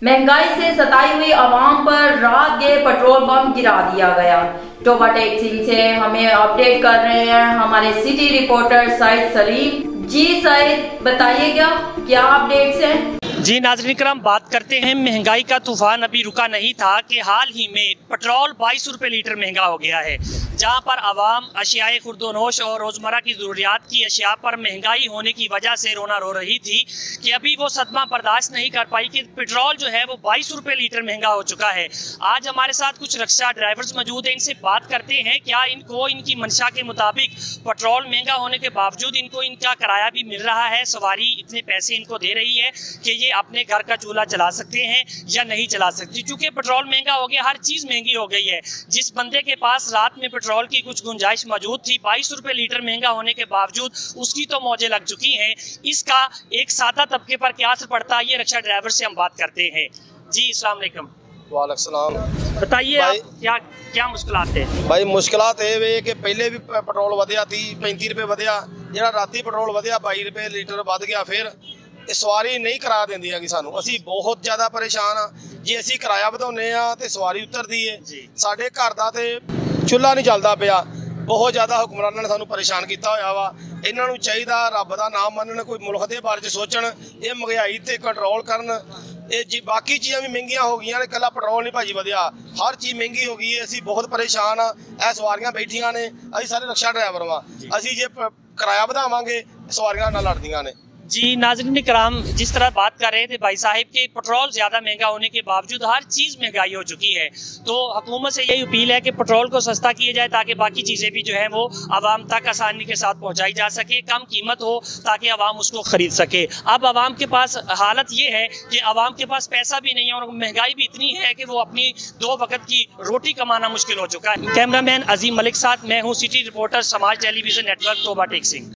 महंगाई से सताई हुई आवाम पर रात के पेट्रोल बम गिरा दिया गया। टोबा टेक सिंह से हमें अपडेट कर रहे हैं हमारे सिटी रिपोर्टर सईद सलीम। जी सईद, बताइएगा क्या अपडेट्स हैं? जी नाज़रीन करम, बात करते हैं महंगाई का तूफान अभी रुका नहीं था कि हाल ही में पेट्रोल 22 रुपये लीटर महंगा हो गया है। जहां पर आवाम अशियाए खुर्दोनोश और रोज़मर्रा की ज़रूरियात की अशिया पर महंगाई होने की वजह से रोना रो रही थी कि अभी वो सदमा बर्दाश्त नहीं कर पाई कि पेट्रोल जो है वो 22 रुपये लीटर महंगा हो चुका है। आज हमारे साथ कुछ रिक्शा ड्राइवर्स मौजूद हैं, इनसे बात करते हैं क्या इनको इनकी मंशा के मुताबिक पेट्रोल महंगा होने के बावजूद इनको इनका किराया भी मिल रहा है, सवारी इतने पैसे इनको दे रही है कि ये अपने घर का चूल्हा चला सकते हैं या नहीं चला सकती। चूंकि पेट्रोल महंगा हो गया, हर चीज़ महंगी हो गई है। जिस बंदे के पास रात में पेट्रोल की कुछ गुंजाइश मौजूद थी, 22 रुपये लीटर महंगा होने के बावजूद उसकी तो मौजें लग चुकी हैं। इसका एक सादा तबके पर क्या असर पड़ता है, ये रिक्शा ड्राइवर से हम बात करते हैं। जी अस्सलाम वालेकुम। वालेकुम सलाम। बताइए आप क्या क्या मुश्किलात है? भाई मुश्किलात ये वे कि पहले भी पेट्रोल वधिया थी, 35 रुपये वधिया, जो राती पेट्रोल वधिया 22 रुपये लीटर वध गया। फिर सवारी नहीं करा देंदी है सानू, असी बहुत ज़्यादा परेशान हाँ। जे असी किराया ਵਧਾਉਂਦੇ ਆ ਤੇ सवारी उतरती है, साढ़े घर का तो चूल्हा नहीं चलता पिया। बहुत ज़्यादा हुक्मराना ने सानू परेशान किया होया वा। इन्हां नूं चाहिदा रब दा नाम मनन, कोई मुल्क के बारे सोचण, ये महंगाई ते कंट्रोल करन। ये जी बाकी चीज़ां भी महंगियां हो गई ने, कला पेट्रोल नहीं भाजी वधिया, हर चीज़ महंगी हो गई है। असी बहुत परेशान हाँ। यह सवारियां बैठियां ने, असी सारे रिक्शा ड्राइवर वा, असी जे किराया वधावांगे सवारियां नाल लड़दियां ने। जी नाज़रीन कराम, जिस तरह बात कर रहे थे भाई साहिब के पेट्रोल ज़्यादा महंगा होने के बावजूद हर चीज़ महंगाई हो चुकी है, तो हुकूमत से यही अपील है कि पेट्रोल को सस्ता किया जाए ताकि बाकी चीज़ें भी जो है वो आवाम तक आसानी के साथ पहुंचाई जा सके, कम कीमत हो ताकि आवाम उसको ख़रीद सके। अब आवाम के पास हालत ये है कि आवाम के पास पैसा भी नहीं है और महंगाई भी इतनी है कि वो अपनी 2 वक्त की रोटी कमाना मुश्किल हो चुका है। कैमरामैन अजीम मलिक साथ मैं हूँ, city reporter, Samaj television network, Toba Tek Singh.